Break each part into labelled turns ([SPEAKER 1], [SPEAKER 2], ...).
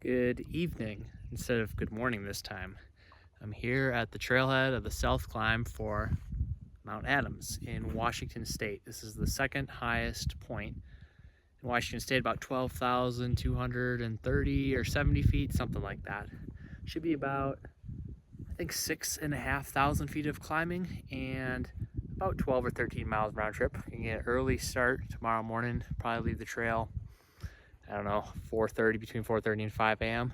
[SPEAKER 1] Good evening instead of good morning this time. I'm here at the trailhead of the South Climb for Mount Adams in Washington State. This is the second highest point in Washington State, about 12,230 or 70 feet, something like that. Should be about, I think, 6,500 feet of climbing and about 12 or 13 miles round trip. You can get an early start tomorrow morning, probably leave the trail, I don't know, 4:30, between 4:30 and 5 a.m.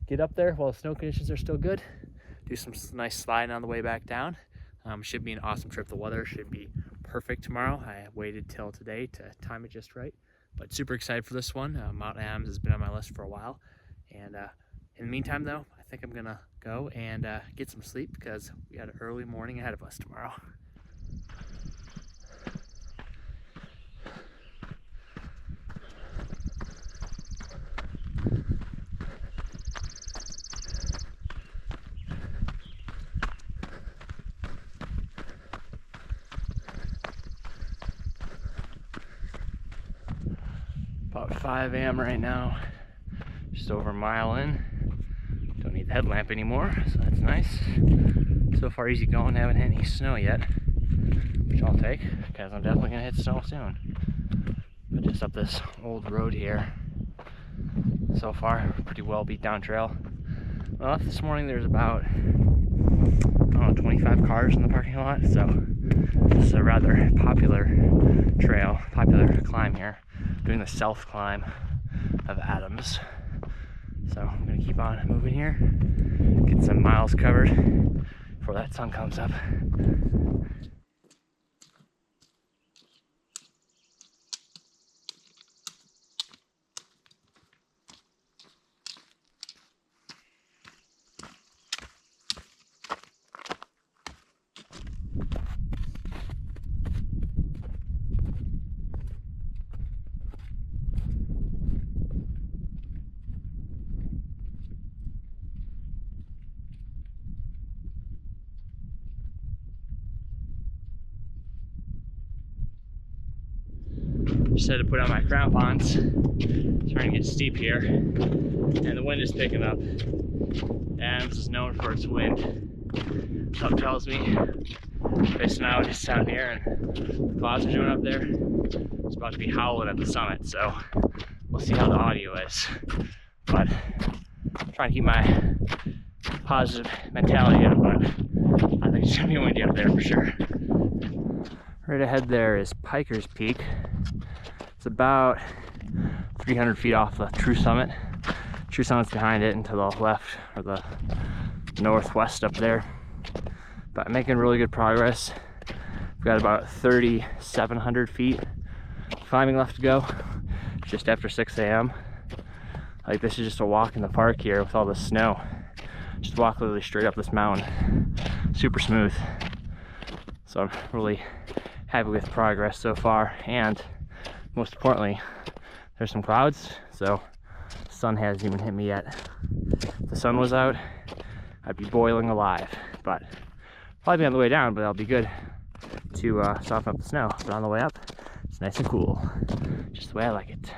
[SPEAKER 1] Get up there while the snow conditions are still good. Do some nice sliding on the way back down. Should be an awesome trip. The weather should be perfect tomorrow. I waited till today to time it just right, but super excited for this one. Mount Adams has been on my list for a while. And in the meantime, though, I think I'm gonna go and get some sleep because we got an early morning ahead of us tomorrow. About 5 a.m. right now, just over a mile in. Don't need the headlamp anymore, so that's nice. So far easy going, haven't hit any snow yet, which I'll take because I'm definitely gonna hit snow soon. But just up this old road here, so far, pretty well beat down trail. When I left this morning, there's about, I don't know, 25 cars in the parking lot, so this is a rather popular trail, popular climb here. Doing the South Climb of Adams. So I'm gonna keep on moving here, get some miles covered before that sun comes up. Just had to put on my crampons. It's starting to get steep here, and the wind is picking up. Adams is known for its wind. Something tells me based on how it is down here and the clouds are doing up there, it's about to be howling at the summit. So we'll see how the audio is. But I'm trying to keep my positive mentality up, but I think it's gonna be windy up there for sure. Right ahead there is Piker's Peak. It's about 300 feet off the true summit. True summit's behind it and to the left, or the northwest up there. But I'm making really good progress. We've got about 3,700 feet climbing left to go, just after 6 a.m. Like, this is just a walk in the park here with all the snow. Just walk literally straight up this mountain. Super smooth. So I'm really happy with progress so far, and most importantly, there's some clouds, so the sun hasn't even hit me yet. If the sun was out, I'd be boiling alive, but probably be on the way down, but that'll be good to soften up the snow. But on the way up, it's nice and cool, just the way I like it.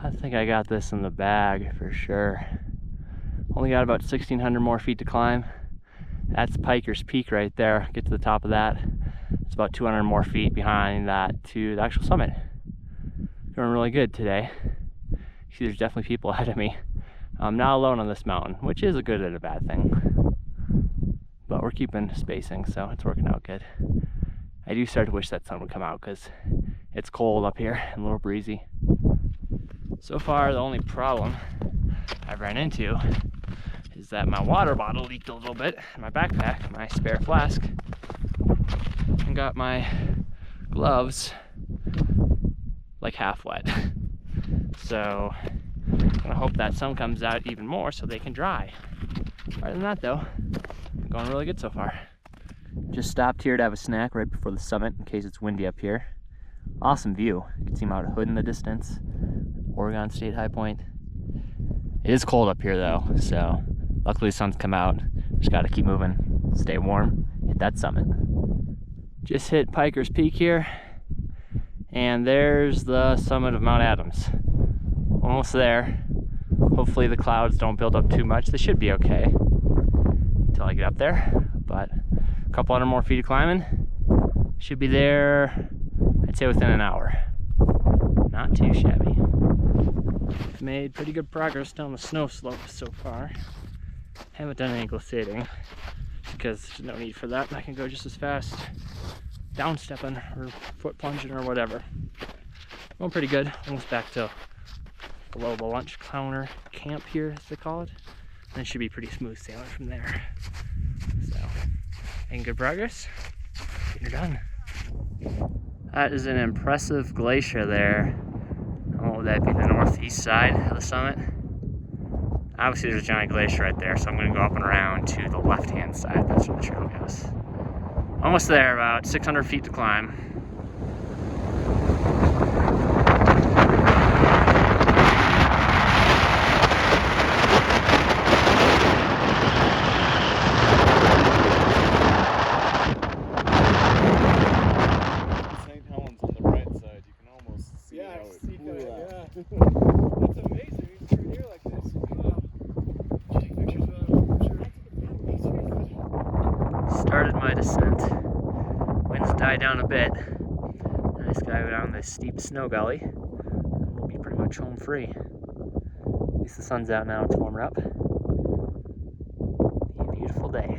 [SPEAKER 1] I think I got this in the bag for sure. Only got about 1,600 more feet to climb. That's Piker's Peak right there. Get to the top of that. It's about 200 more feet behind that to the actual summit. Going really good today. You see, there's definitely people ahead of me. I'm not alone on this mountain, which is a good and a bad thing. But we're keeping spacing, so it's working out good. I do start to wish that sun would come out because it's cold up here and a little breezy. So far, the only problem I've ran into is that my water bottle leaked a little bit in my backpack, my spare flask, and got my gloves like half wet. So I'm gonna hope that sun comes out even more so they can dry. Other than that though, I'm going really good so far. Just stopped here to have a snack right before the summit in case it's windy up here. Awesome view. You can see Mount Hood in the distance, Oregon State High Point. It is cold up here though, so luckily the sun's come out. Just gotta keep moving, stay warm, hit that summit. Just hit Piker's Peak here, and there's the summit of Mount Adams. Almost there. Hopefully the clouds don't build up too much. They should be okay until I get up there. But a couple hundred more feet of climbing. Should be there, I'd say within an hour. Not too shabby. Made pretty good progress down the snow slope so far. Haven't done any glissading because there's no need for that. I can go just as fast down stepping or foot plunging or whatever. Going pretty good. Almost back to below the lunch counter camp here, as they call it. And it should be pretty smooth sailing from there. So, making good progress. Getting her done. That is an impressive glacier there. Oh, would that be the northeast side of the summit? Obviously there's a giant glacier right there, so I'm going to go up and around to the left-hand side. That's where the trail goes. Almost there, about 600 feet to climb.
[SPEAKER 2] St. Helens on the right side, you can almost see how it blew out.
[SPEAKER 3] That's amazing. It's through here like this. Take pictures of
[SPEAKER 1] Started my descent. Winds died down a bit. Nice guy down this steep snow gully. We'll be pretty much home free. At least the sun's out now, it's warmer up. Be a beautiful day.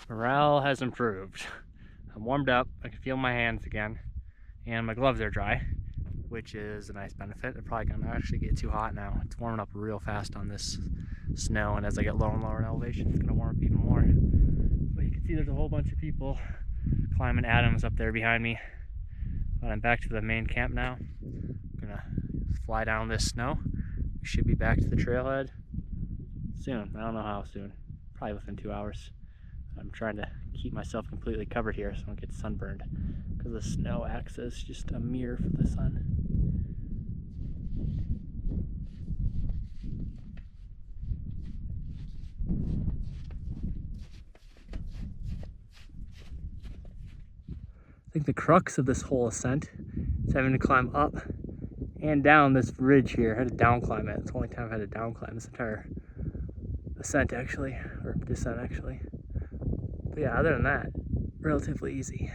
[SPEAKER 1] Morale has improved. I'm warmed up, I can feel my hands again, and my gloves are dry, which is a nice benefit. They're probably gonna actually get too hot now. It's warming up real fast on this snow, and as I get lower and lower in elevation, it's gonna warm up even more. But you can see there's a whole bunch of people climbing Adams up there behind me. But I'm back to the main camp now. I'm gonna fly down this snow. We should be back to the trailhead soon. I don't know how soon, probably within 2 hours. I'm trying to keep myself completely covered here so I don't get sunburned, because the snow acts as just a mirror for the sun. I think the crux of this whole ascent is having to climb up and down this ridge here. I had to down climb it. It's the only time I've had to down climb this entire ascent actually, or descent actually. But yeah, other than that, relatively easy.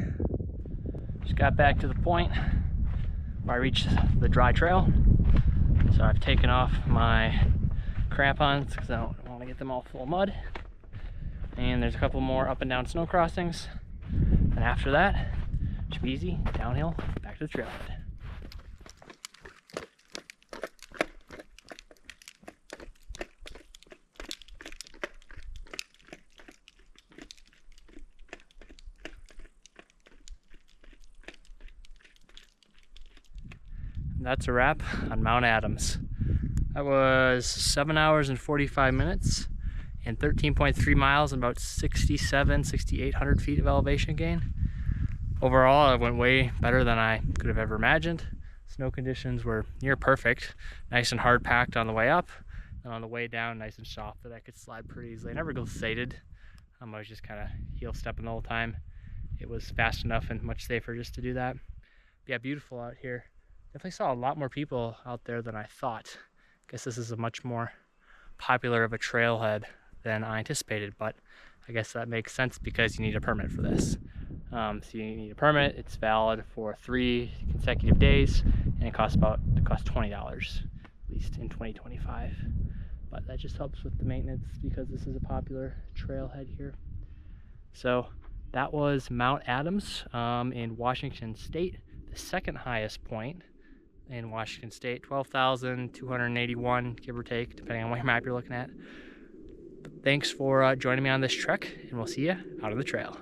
[SPEAKER 1] Just got back to the point where I reached the dry trail. So I've taken off my crampons because I don't want to get them all full of mud. And there's a couple more up and down snow crossings. And after that, it should be easy, downhill, back to the trailhead. That's a wrap on Mount Adams. That was 7 hours and 45 minutes and 13.3 miles and about 6,800 feet of elevation gain. Overall, it went way better than I could have ever imagined. Snow conditions were near perfect, nice and hard packed on the way up, and on the way down, nice and soft that I could slide pretty easily. I never glissaded. I was just kind of heel stepping the whole time. It was fast enough and much safer just to do that. But yeah, beautiful out here. Definitely saw a lot more people out there than I thought. Guess this is a much more popular of a trailhead than I anticipated, but I guess that makes sense because you need a permit for this. So you need a permit. It's valid for 3 consecutive days, and it costs $20 at least in 2025. But that just helps with the maintenance because this is a popular trailhead here. So that was Mount Adams in Washington State, the second highest point in Washington State, 12,281, give or take, depending on what map you're looking at. But thanks for joining me on this trek, and we'll see you out on the trail.